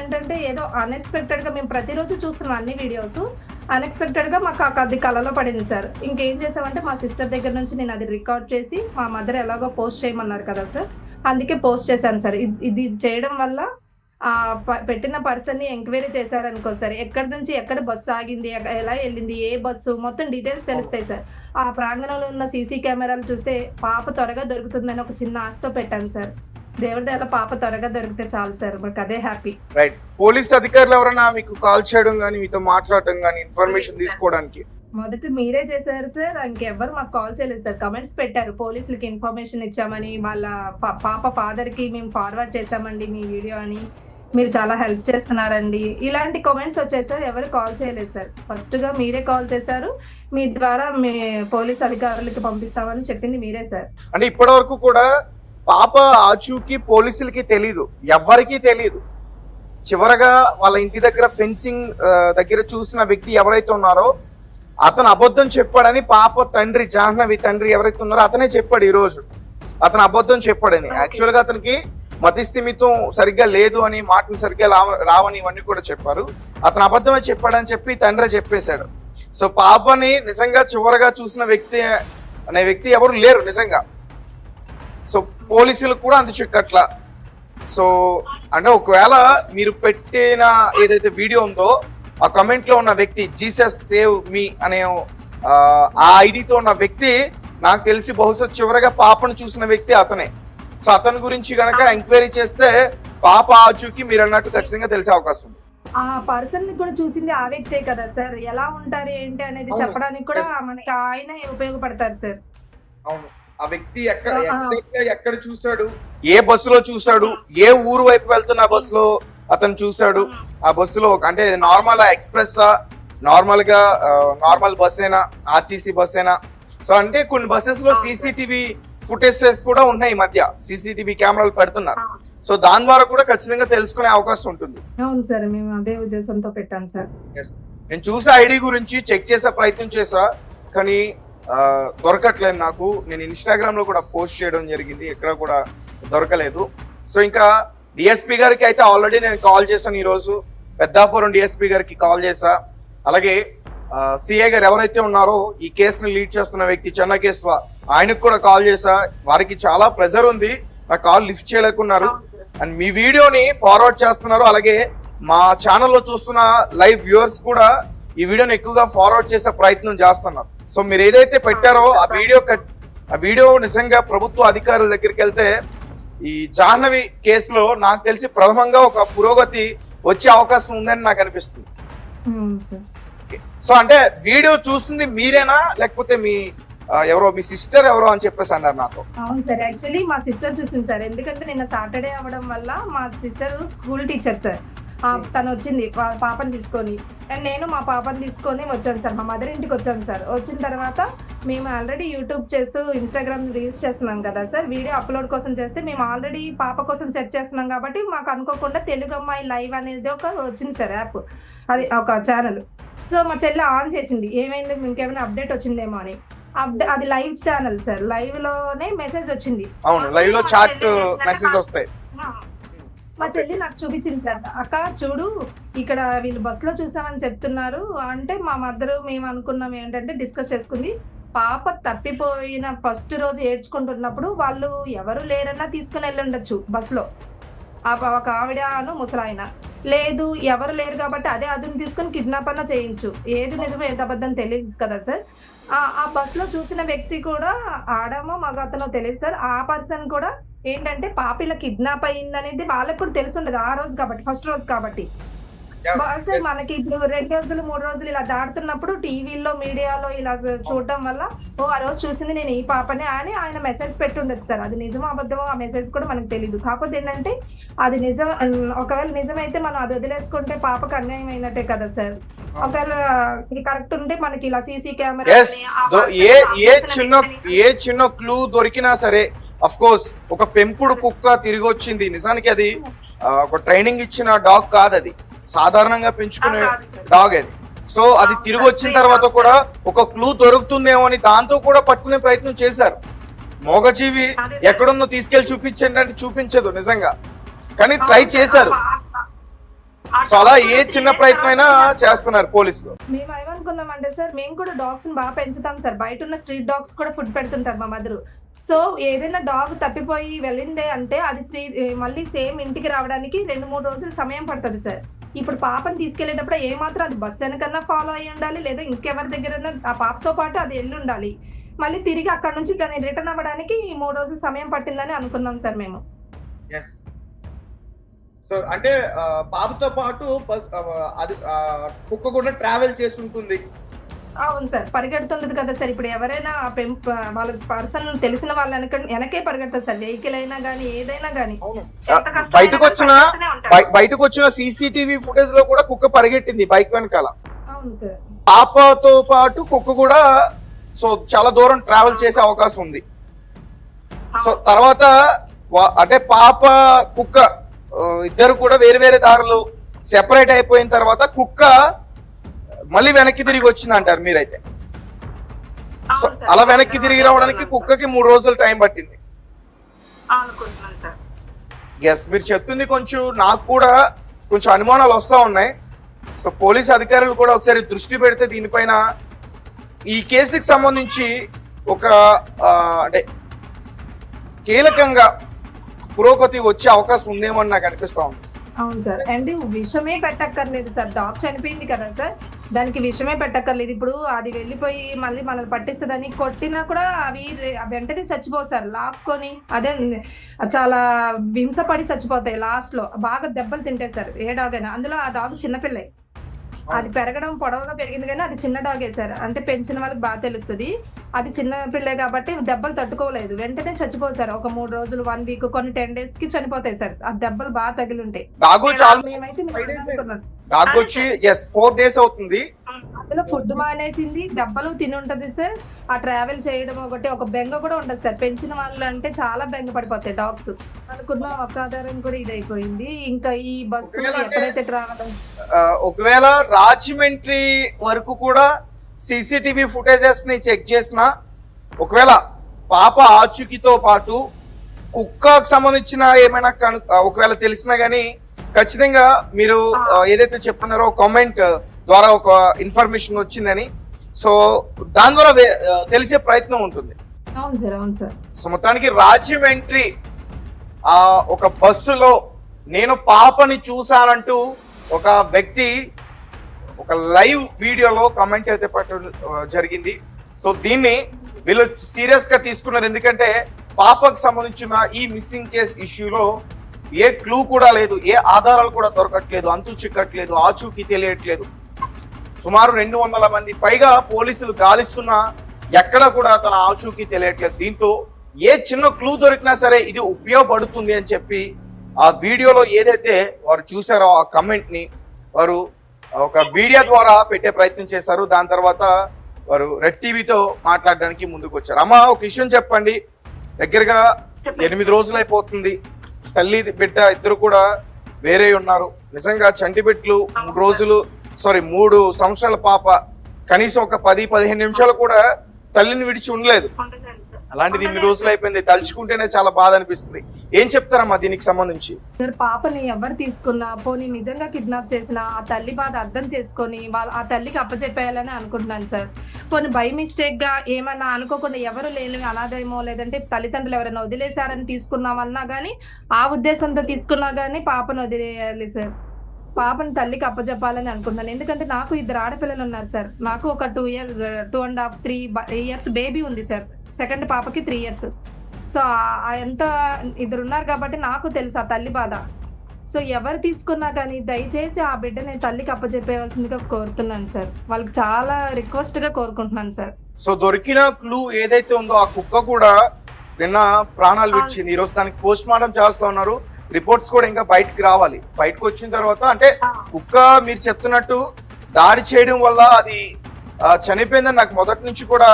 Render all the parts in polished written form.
ఏంటంటే ఏదో అన్ఎక్స్పెక్టెడ్గా మేము ప్రతిరోజు చూస్తున్నాం అన్ని వీడియోస్. అన్ఎక్స్పెక్టెడ్గా మాకు అది కలలో పడింది సార్. ఇంకేం చేసామంటే మా సిస్టర్ దగ్గర నుంచి నేను అది రికార్డ్ చేసి మా మదర్ ఎలాగో పోస్ట్ చేయమన్నారు కదా సార్, అందుకే పోస్ట్ చేశాను సార్. ఇది చేయడం వల్ల పెట్టిన పర్సన్ని ఎంక్వైరీ చేశారనుకో సార్, ఎక్కడి నుంచి ఎక్కడ బస్సు ఆగింది, ఎలా వెళ్ళింది, ఏ బస్సు, మొత్తం డీటెయిల్స్ తెలుస్తాయి సార్. ఆ ప్రాంగణంలో ఉన్న సీసీ కెమెరాలు చూస్తే పాప త్వరగా దొరుకుతుందని ఒక చిన్న ఆశతో పెట్టాను సార్. దేవుడి దగ్గర పాప త్వరగా దొరికితే చాలు సార్, మాకు అదే హ్యాపీ. రైట్. పోలీస్ అధికారులు ఎవరైనా మీకు కాల్ చేయడం కానీ మీతో మాట్లాడటం కానీ ఇన్ఫర్మేషన్ తీసుకోవడానికి? మొదట మీరే చేశారు సార్, ఇంకెవ్వరు మాకు కాల్ చేయలేదు సార్. కమెంట్స్ పెట్టారు పోలీసులకి ఇన్ఫర్మేషన్ ఇచ్చామని, వాళ్ళ పాప ఫాదర్ కి మేము ఫార్వర్డ్ చేసామండి మీ వీడియో అని, మీరు చాలా హెల్ప్ చేస్తున్నారండి, ఇలాంటి కామెంట్స్ వచ్చాయి సార్. ఎవరు కాల్ చేయలేదు సార్. ఫస్ట్ గా మీరే కాల్ చేశారు, మీ ద్వారా మీ పోలీస్ అధికారులకి పంపిస్తామని చెప్పింది మీరే సార్. అంటే ఇప్పటి వరకు కూడా పాప ఆచూకీ పోలీసులకి తెలీదు, ఎవ్వరికీ తెలీదు. చివరగా వాళ్ళ ఇంటి దగ్గర ఫెన్సింగ్ దగ్గర చూసిన వ్యక్తి ఎవరైతే ఉన్నారో అతను అబద్ధం చెప్పాడని పాప తండ్రి, జాహ్నవి తండ్రి ఎవరైతే ఉన్నారో అతనే చెప్పాడు. ఈ రోజు అతను అబద్ధం చెప్పాడని. యాక్చువల్ గా అతనికి మతిస్థిమితం సరిగ్గా లేదు అని, మాటలు సరిగ్గా రావని ఇవన్నీ కూడా చెప్పారు. అతను అబద్ధమే చెప్పాడని చెప్పి తండ్రి చెప్పేశాడు. సో పాపని నిజంగా చివరగా చూసిన వ్యక్తి అనే వ్యక్తి ఎవరు లేరు నిజంగా. సో పోలీసులకు కూడా అంత చిక్కట్ల. సో అంటే ఒకవేళ మీరు పెట్టిన ఏదైతే వీడియో ఉందో ఆ కమెంట్ లో ఉన్న వ్యక్తి జీసస్ సేవ్ మీ అనే ఆ ఐడితో ఉన్న వ్యక్తి నాకు తెలిసి బహుశా చివరగా పాపను చూసిన వ్యక్తి అతనే. సో అతని గురించి గనక ఎంక్వైరీ చేస్తే పాప ఆచూకీ మీరు అన్నట్టు ఖచ్చితంగా తెలిసే అవకాశం ఉంది. ఆ పర్సన్ కూడా చూసింది ఆ వ్యక్తే కదా సార్, ఎలా ఉంటారు ఏంటి అనేది చెప్పడానికి కూడా మనకి ఆయన ఉపయోగపడతారు సార్. అవును. ఆ వ్యక్తి ఎక్కడ చూసాడు, ఏ బస్సులో చూసాడు, ఏ ఊరు వైపు వెళ్తున్న బస్సులో అతను చూసాడు, ఆ బస్సులో అంటే నార్మల్ ఎక్స్ప్రెస్, నార్మల్ బస్ అయినా, ఆర్టీసీ బస్ అయినా. సో అంటే కొన్ని బస్సెస్ లో సీసీటీవీ ఫుటేజెస్ కూడా ఉన్నాయి. ఈ మధ్య సీసీటీవీ కెమెరాలు పెడుతున్నారు. సో దాని ద్వారా కూడా ఖచ్చితంగా తెలుసుకునే అవకాశం ఉంటుంది. అవును సార్, మేము అదే ఉద్దేశంతో పెట్టాను సార్. నేను చూసే ఐడి గురించి చెక్ చేసే ప్రయత్నం చేసా, కానీ దొరకట్లేదు నాకు. నేను ఇన్స్టాగ్రామ్ లో కూడా పోస్ట్ చేయడం జరిగింది, ఎక్కడ కూడా దొరకలేదు. సో ఇంకా డిఎస్పీ గారికి అయితే ఆల్రెడీ నేను కాల్ చేశాను. ఈరోజు పెద్దాపురం డిఎస్పీ గారికి కాల్ చేశా. అలాగే సిఐ గారు ఎవరైతే ఉన్నారో ఈ కేసుని లీడ్ చేస్తున్న వ్యక్తి చెన్నకేశ్వ, ఆయనకు కూడా కాల్ చేశా. వారికి చాలా ప్రెజర్ ఉంది, నా కాల్ లిఫ్ట్ చేయలేకున్నారు. అండ్ మీ వీడియోని ఫార్వర్డ్ చేస్తున్నారు. అలాగే మా ఛానల్లో చూస్తున్న లైవ్ వ్యూవర్స్ కూడా ఈ వీడియోని ఎక్కువగా ఫార్వర్డ్ చేసే ప్రయత్నం చేస్తున్నారు. సో మీరు ఏదైతే పెట్టారో ఆ వీడియో నిజంగా ప్రభుత్వ అధికారుల దగ్గరికి వెళ్తే ఈ జాహ్నవి కేసులో నాకు తెలిసి ప్రథమంగా ఒక పురోగతి వచ్చే అవకాశం ఉందని నాకు అనిపిస్తుంది. సో అంటే వీడియో చూస్తుంది మీరేనా, లేకపోతే మీ ఎవరో మీ సిస్టర్ ఎవరో అని చెప్పేసి అన్నారు నాతో? అవును సార్, యాక్చువల్లీ మా సిస్టర్ చూసింది సార్. ఎందుకంటే నిన్న సాటర్డే అవ్వడం వల్ల మా సిస్టర్ స్కూల్ టీచర్ సార్, తను వచ్చింది పాపని తీసుకొని, అండ్ నేను మా పాపని తీసుకొని వచ్చాను సార్. మా మదర్ ఇంటికి వచ్చాను సార్. వచ్చిన తర్వాత మేము ఆల్రెడీ యూట్యూబ్ చేస్తూ ఇన్స్టాగ్రామ్ రీల్స్ చేస్తున్నాం కదా సార్, వీడియో అప్లోడ్ కోసం చేస్తే మేము ఆల్రెడీ పాప కోసం సెర్చ్ చేస్తున్నాం కాబట్టి మాకు అనుకోకుండా తెలుగు అమ్మాయి లైవ్ అనేది ఒక వచ్చింది సార్ యాప్, అది ఒక ఛానల్. సో మా చెల్లి ఆన్ చేసింది, ఏమైంది ఇంకేమైనా అప్డేట్ వచ్చిందేమో అని. అది లైవ్ ఛానల్ సార్, లైవ్ లోనే మెసేజ్ వచ్చింది. అవును, లైవ్ లో చాట్ మెసేజ్ వస్తాయి. మా చెల్లి నాకు చూపించింది సార్, అక్క చూడు ఇక్కడ వీళ్ళు బస్సులో చూసామని చెప్తున్నారు అంటే. మా మదర్ మేము అనుకున్నాం ఏంటంటే డిస్కస్ చేసుకుంది, పాప తప్పిపోయిన ఫస్ట్ రోజు ఏడ్చుకుంటున్నప్పుడు వాళ్ళు ఎవరు లేరన్నా తీసుకుని వెళ్ళి ఉండొచ్చు బస్సులో, ఒక ఆవిడను ముసలాయన. లేదు ఎవరు లేరు కాబట్టి అదే అదును తీసుకుని కిడ్నాప్ అన్నా చేయించు, ఏది నిజమో ఏది అబద్ధం తెలియదు కదా సార్. ఆ బస్సులో చూసిన వ్యక్తి కూడా ఆడమో మగ అతనో తెలియదు సార్. ఆ పర్సన్ కూడా ఏంటంటే పాప ఇలా కిడ్నాప్ అయ్యింది అనేది వాళ్ళకి కూడా తెలుసుండదు ఆ రోజు కాబట్టి, ఫస్ట్ రోజు కాబట్టి. సార్ మనకి ఇప్పుడు 2 రోజులు 3 రోజులు ఇలా దాటుతున్నప్పుడు టీవీలో మీడియాలో ఇలా చూడడం వల్ల ఆ రోజు చూసింది నేను ఈ పాపనే అని ఆయన మెసేజ్ పెట్టుండొచ్చు సార్. అది నిజమో అబద్ధమో ఆ మెసేజ్ కూడా మనకు తెలియదు. కాకపోతే ఏంటంటే అది నిజం, ఒకవేళ నిజమైతే మనం అది వదిలేసుకుంటే పాపకు అన్యాయం అయినట్టే కదా సార్. ఒకవేళ కరెక్ట్ ఉంటే మనకి ఇలా సీసీ కెమెరా ఏ చిన్న క్లూ దొరికినా సరే, అఫ్ కోర్స్ ఒక పెంపుడు కుక్క తిరిగి వచ్చింది, నిజానికి అది ఒక ట్రైనింగ్ ఇచ్చిన డాగ్ కాదు, అది సాధారణంగా పెంచుకునే డాగ్ అది. సో అది తిరిగి వచ్చిన తర్వాత కూడా ఒక క్లూ దొరుకుతుందేమో అని దాంతో కూడా పట్టుకునే ప్రయత్నం చేశారు. మోగజీవి ఎక్కడుందో తీసుకెళ్లి చూపించండి అంటే చూపించదు నిజంగా, కానీ ట్రై చేశారు. సో అలా ఏ చిన్న ప్రయత్నం అయినా చేస్తున్నారు పోలీసులు. మేము ఏమనుకున్నామంటే సార్, మేము కూడా డాగ్స్ బాగా పెంచుతాం సార్. బయట ఉన్న స్ట్రీట్ డాగ్స్ కూడా ఫుడ్ పెడుతుంటారు మా మదరు. సో ఏదైనా డాగ్ తప్పిపోయి వెళ్ళిందే అంటే అది మళ్ళీ సేమ్ ఇంటికి రావడానికి 2-3 రోజులు సమయం పడుతుంది సార్. ఇప్పుడు పాపని తీసుకెళ్లేటప్పుడు ఏమాత్రం అది బస్సు వెనకన్నా ఫాలో అయ్యి ఉండాలి, లేదా ఇంకెవరి దగ్గర ఆ పాపతో పాటు అది వెళ్ళి ఉండాలి. మళ్ళీ తిరిగి అక్కడ నుంచి దాన్ని రిటర్న్ అవ్వడానికి 3 రోజులు సమయం పట్టిందని అనుకున్నాం సార్ మేము. సో అంటే పాపతో పాటు అది కుక్క కూడా ట్రావెల్ చేస్తుంటుంది. అవును సార్, పరిగెడుతుండదు కదా సార్. ఇప్పుడు ఎవరైనా వాళ్ళ పర్సన్ తెలిసిన వాళ్ళ వెనకే పరిగెడతారు సార్, వెహికల్ అయినా కానీ ఏదైనా కానీ. బయటకు వచ్చిన సీసీటీవీ ఫుటేజ్ లో కూడా కుక్క పరిగెట్టింది బైక్ వెనకాల. అవును సార్, పాపతో పాటు కుక్క కూడా సో చాలా దూరం ట్రావెల్ చేసే అవకాశం ఉంది. సో తర్వాత అంటే పాప కుక్క ఇద్దరు కూడా వేరు వేరే దారులు సెపరేట్ అయిపోయిన తర్వాత కుక్క మళ్ళీ వెనక్కి తిరిగి వచ్చింది అంటారు మీరైతే. సో అలా వెనక్కి తిరిగి రావడానికి కుక్కకి 3 రోజులు టైం పట్టింది. ఎస్, మీరు చెప్తుంది కొంచెం నాకు కూడా కొంచెం అనుమానాలు వస్తూ ఉన్నాయి. సో పోలీస్ అధికారులు కూడా ఒకసారి దృష్టి పెడితే దీనిపైన ఈ కేసుకి సంబంధించి ఒక అంటే కీలకంగా పురోగతి వచ్చే అవకాశం ఉందేమో అని నాకు అనిపిస్తా ఉంది. అవును సార్, అండ్ విషమే పెట్టక్కర్లేదు సార్. డాగ్ చనిపోయింది కదా సార్, దానికి విషమే పెట్టక్కర్లేదు. ఇప్పుడు అది వెళ్ళిపోయి మళ్ళీ మనల్ని పట్టిస్తుందని కొట్టినా కూడా అవి వెంటనే చచ్చిపోతారు సార్. లాక్కొని అదే చాలా హింసపడి చచ్చిపోతాయి లాస్ట్ లో. బాగా దెబ్బలు తింటాయి సార్ ఏ డాగ్ అయినా. అందులో ఆ డాగ్ చిన్నపిల్లే, అది పెరగడం పొడవుగా పెరిగింది కానీ అది చిన్న డాగే సార్. అంటే పెంచిన వాళ్ళకి బాగా తెలుస్తుంది. అది చిన్న పిల్లే కాబట్టి దెబ్బలు తట్టుకోలేదు, వెంటనే చచ్చిపోతారు. ఒక 3 రోజులు 1 వీక్ కొన్ని 10 days కి చనిపోతాయి సార్. ఆ దెబ్బలు బాగా తగిలి ఉంటాయి. వచ్చి 4 days అవుతుంది. అందులో ఫుడ్ మానేసింది, దెబ్బలు తిని ఉంటది సార్. ఆ ట్రావెల్ చేయడం ఒకటి, ఒక బెంగ కూడా ఉంటది సార్. పెంచిన వాళ్ళు అంటే చాలా బెంగ పడిపోతాయి డాగ్స్. అనుకున్న ఒక ఆధారం కూడా ఇదైపోయింది. ఇంకా ఈ బస్సు ఎక్కడైతే ట్రావెల్ ఒకవేళ రాజమండ్రి వరకు కూడా సీసీటీవీ ఫుటేజెస్ ని చెక్ చేసినా ఒకవేళ పాప ఆచూకీతో పాటు కుక్కకు సంబంధించిన ఏమైనా ఒకవేళ తెలిసినా గానీ ఖచ్చితంగా మీరు ఏదైతే చెప్తున్నారో కామెంట్ ద్వారా ఒక ఇన్ఫర్మేషన్ వచ్చిందని, సో దాని ద్వారా తెలిసే ప్రయత్నం ఉంటుంది. అవును సార్, అవును సార్. సో మొత్తానికి రాజమండ్రి ఒక బస్సులో నేను పాపని చూసానంటూ ఒక వ్యక్తి ఒక లైవ్ వీడియోలో కామెంట్ అయితే పెట్టడం జరిగింది. సో దీన్ని వీళ్ళు సీరియస్ గా తీసుకున్నారు. ఎందుకంటే పాపకు సంబంధించిన ఈ మిస్సింగ్ కేస్ ఇష్యూలో ఏ క్లూ కూడా లేదు, ఏ ఆధారాలు కూడా దొరకట్లేదు, అంతు చిక్కట్లేదు, ఆచూకీ తెలియట్లేదు. సుమారు 200 మంది పైగా పోలీసులు గాలిస్తున్నా ఎక్కడ కూడా తన ఆచూకీ తెలియట్లేదు. దీంతో ఏ చిన్న క్లూ దొరికినా సరే ఇది ఉపయోగపడుతుంది అని చెప్పి ఆ వీడియోలో ఏదైతే వారు చూసారో ఆ కమెంట్ ని వారు ఒక వీడియో ద్వారా పెట్టే ప్రయత్నం చేశారు. దాని తర్వాత వారు రెడ్ టీవీతో మాట్లాడడానికి ముందుకు వచ్చారు. అమ్మ, ఒక విషయం చెప్పండి. దగ్గరగా 8 రోజులు అయిపోతుంది. తల్లి బిడ్డ ఇద్దరు కూడా వేరే ఉన్నారు. నిజంగా చంటి బిడ్డలు 3 సంవత్సరాల పాప కనీసం ఒక 10-15 నిమిషాలు కూడా తల్లిని విడిచి ఉండలేదు. అలాంటిది 8 రోజులు అయిపోయింది. తలుచుకుంటేనే చాలా బాధ అనిపిస్తుంది. ఏం చెప్తారమ్మా దీనికి సంబంధించి? సార్, పాపని ఎవరు తీసుకున్నా పోనీ నిజంగా కిడ్నాప్ చేసినా ఆ తల్లి బాధ అర్థం చేసుకొని ఆ తల్లికి అప్పచెప్పేయాలని అనుకుంటున్నాను సార్. పోనీ బై మిస్టేక్ గా ఏమన్నా అనుకోకుండా ఎవరు లేని అనాథేమో, లేదంటే తల్లిదండ్రులు ఎవరైనా వదిలేశారని తీసుకున్నామన్నా గానీ ఆ ఉద్దేశంతో తీసుకున్నా గానీ పాపను వదిలేయాలి సార్. పాపని తల్లికి అప్పచెప్పాలని అనుకుంటున్నాను. ఎందుకంటే నాకు 2 ఆడపిల్లలు ఉన్నారు సార్. నాకు ఒక 2.5-3 years బేబీ ఉంది సార్. సెకండ్ పాపకి 3 years. సో ఎంత 2 ఉన్నారు కాబట్టి నాకు తెలుసు ఆ తల్లి బాధ. సో ఎవరు తీసుకున్నా కానీ దయచేసి ఆ బిడ్డని తల్లికి అప్పచెప్పేయాల్సిందిగా కోరుతున్నాను సార్. వాళ్ళకి చాలా రిక్వెస్ట్ గా కోరుకుంటున్నాను సార్. సో దొరికిన క్లూ ఏదైతే ఉందో ఆ కుక్క కూడా నిన్న ప్రాణాలు విడిచింది. ఈ రోజు దానికి పోస్ట్ మార్టం చేస్తా ఉన్నారు. రిపోర్ట్స్ కూడా ఇంకా బయటకు రావాలి. బయటకు వచ్చిన తర్వాత అంటే కుక్క మీరు చెప్తున్నట్టు దాడి చేయడం వల్ల అది చనిపోయిందని నాకు మొదటి నుంచి కూడా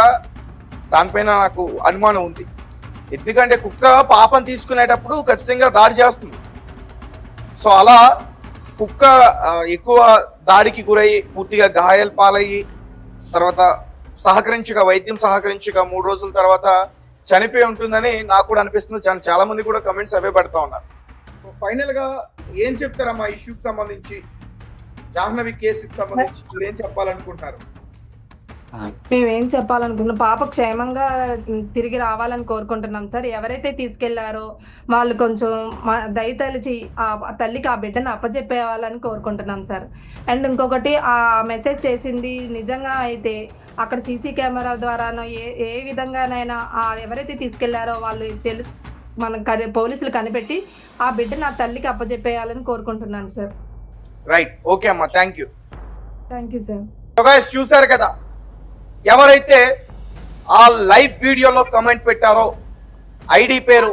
దానిపైన నాకు అనుమానం ఉంది. ఎందుకంటే కుక్క పాపను తీసుకునేటప్పుడు ఖచ్చితంగా దాడి చేస్తుంది. సో అలా కుక్క ఎక్కువ దాడికి గురై పూర్తిగా గాయాలు పాలయ్యి తర్వాత వైద్యం సహకరించగా 3 రోజుల తర్వాత చనిపోయి ఉంటుందని నాకు కూడా అనిపిస్తుంది. చాలా మంది కూడా కమెంట్స్ అవే పెడతా ఉన్నారు. సో ఫైనల్ గా ఏం చెప్తారమ్మా ఇష్యూకి సంబంధించి? జాహ్నవి కేసుకి సంబంధించి మీరేం చెప్పాలనుకుంటున్నారు? మేమేం చెప్పాలనుకుంటున్నాం, పాప క్షేమంగా తిరిగి రావాలని కోరుకుంటున్నాం సార్. ఎవరైతే తీసుకెళ్లారో వాళ్ళు కొంచెం దయతలిచి ఆ తల్లికి ఆ బిడ్డను అప్పచెప్పేయాలని కోరుకుంటున్నాం సార్. అండ్ ఇంకొకటి, ఆ మెసేజ్ చేసింది నిజంగా అయితే అక్కడ సీసీ కెమెరా ద్వారానో ఏ విధంగానైనా ఎవరైతే తీసుకెళ్లారో వాళ్ళు పోలీసులు కనిపెట్టి ఆ బిడ్డను ఆ తల్లికి అప్పచెప్పేయాలని కోరుకుంటున్నాను సార్. రైట్, ఓకే అమ్మా, thank you. Thank you sir. So guys, చూసారు కదా, ఎవరైతే ఆ లైవ్ వీడియోలో కమెంట్ పెట్టారో ఐడి పేరు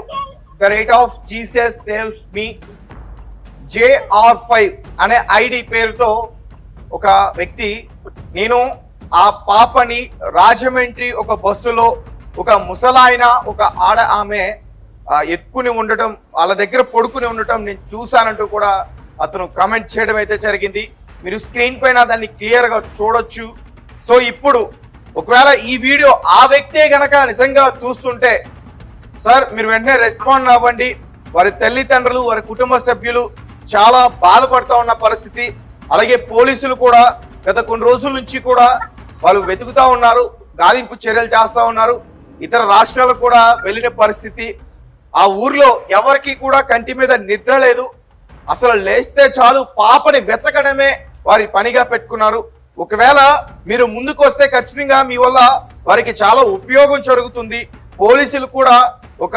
the rate of Jesus saves me JR5 అనే ఐడి పేరుతో ఒక వ్యక్తి, నేను ఆ పాపని రాజమండ్రి ఒక బస్సులో ఒక ముసలాయన ఒక ఆడ ఆమె ఎత్తుకుని ఉండటం, వాళ్ళ దగ్గర పడుకుని ఉండటం నేను చూశానంటూ కూడా అతను కమెంట్ చేయడం అయితే జరిగింది. మీరు స్క్రీన్ పైన దాన్ని క్లియర్గా చూడొచ్చు. సో ఇప్పుడు ఒకవేళ ఈ వీడియో ఆ వ్యక్తే గనక నిజంగా చూస్తుంటే సార్ మీరు వెంటనే రెస్పాండ్ అవ్వండి. వారి తల్లిదండ్రులు, వారి కుటుంబ సభ్యులు చాలా బాధపడుతూ ఉన్న పరిస్థితి. అలాగే పోలీసులు కూడా గత కొన్ని రోజుల నుంచి కూడా వాళ్ళు వెతుకుతా ఉన్నారు, గాలింపు చర్యలు చేస్తూ ఉన్నారు. ఇతర రాష్ట్రాలకు కూడా వెళ్ళిన పరిస్థితి. ఆ ఊర్లో ఎవరికి కూడా కంటి మీద నిద్ర లేదు. అసలు లేస్తే చాలు పాపని వెతకడమే వారి పనిగా పెట్టుకున్నారు. ఒకవేళ మీరు ముందుకు వస్తే ఖచ్చితంగా మీ వల్ల వారికి చాలా ఉపయోగం జరుగుతుంది. పోలీసులు కూడా ఒక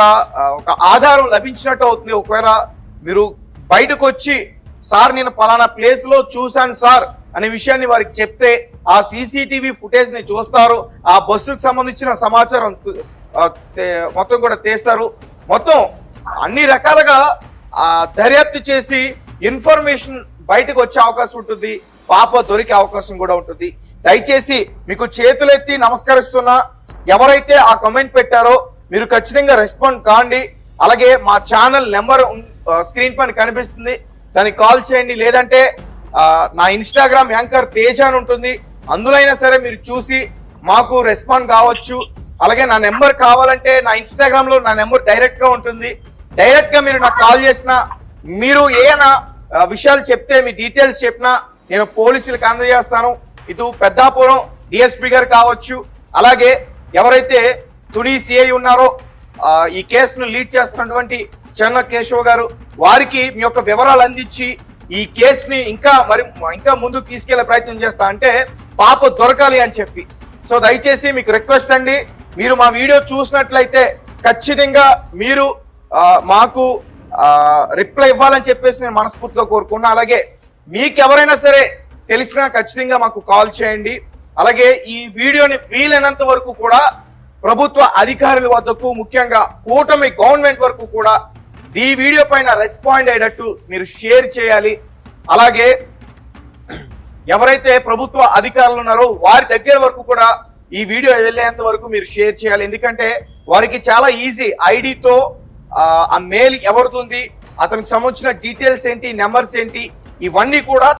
ఆధారం లభించినట్టు అవుతుంది. ఒకవేళ మీరు బయటకు వచ్చి సార్ నేను పలానా ప్లేస్ లో చూశాను సార్ అనే విషయాన్ని వారికి చెప్తే ఆ CCTV ఫుటేజ్ ని చూస్తారు, ఆ బస్సుకు సంబంధించిన సమాచారం మొత్తం కూడా తీస్తారు. మొత్తం అన్ని రకాలుగా దర్యాప్తు చేసి ఇన్ఫర్మేషన్ బయటకు వచ్చే అవకాశం ఉంటుంది, పాప దొరికే అవకాశం కూడా ఉంటుంది. దయచేసి మీకు చేతులెత్తి నమస్కరిస్తున్నా, ఎవరైతే ఆ కమెంట్ పెట్టారో మీరు ఖచ్చితంగా రెస్పాండ్ కాండి. అలాగే మా ఛానల్ నెంబర్ స్క్రీన్ పైన కనిపిస్తుంది, దానికి కాల్ చేయండి. లేదంటే నా ఇన్స్టాగ్రామ్ యాంకర్ తేజ అని ఉంటుంది, అందులో అయినా సరే మీరు చూసి మాకు రెస్పాండ్ కావచ్చు. అలాగే నా నెంబర్ కావాలంటే నా ఇన్స్టాగ్రామ్ లో నా నెంబర్ డైరెక్ట్ గా ఉంటుంది. డైరెక్ట్ గా మీరు నాకు కాల్ చేసినా, మీరు ఏమైనా విషయాలు చెప్తే, మీ డీటెయిల్స్ చెప్పినా నేను పోలీసులకు అందజేస్తాను. ఇటు పెద్దాపురం DSP గారు కావచ్చు, అలాగే ఎవరైతే తుని CI ఉన్నారో ఈ కేసును లీడ్ చేస్తున్నటువంటి చెన్న కేశవ్ గారు, వారికి మీ యొక్క వివరాలు అందించి ఈ కేసుని ఇంకా ముందుకు తీసుకెళ్లే ప్రయత్నం చేస్తా, అంటే పాప దొరకాలి అని చెప్పి. సో దయచేసి మీకు రిక్వెస్ట్ అండి, మీరు మా వీడియో చూసినట్లయితే ఖచ్చితంగా మీరు మాకు రిప్లై ఇవ్వాలని చెప్పేసి నేను మనస్ఫూర్తిగా కోరుకున్నా. అలాగే మీకు ఎవరైనా సరే తెలిసినా ఖచ్చితంగా మాకు కాల్ చేయండి. అలాగే ఈ వీడియోని వీలైనంత వరకు కూడా ప్రభుత్వ అధికారుల వద్దకు, ముఖ్యంగా కూటమి గవర్నమెంట్ వరకు కూడా ఈ వీడియో పైన రెస్పాండ్ అయ్యేటట్టు మీరు షేర్ చేయాలి. అలాగే ఎవరైతే ప్రభుత్వ అధికారులు ఉన్నారో వారి దగ్గర వరకు కూడా ఈ వీడియో వెళ్ళేంత వరకు మీరు షేర్ చేయాలి. ఎందుకంటే వారికి చాలా ఈజీ, ఐడితో ఆ మెయిల్ ఎవరిది ఉంది, అతనికి సంబంధించిన డీటెయిల్స్ ఏంటి, నెంబర్స్ ఏంటి, ఇవన్నీ కూడా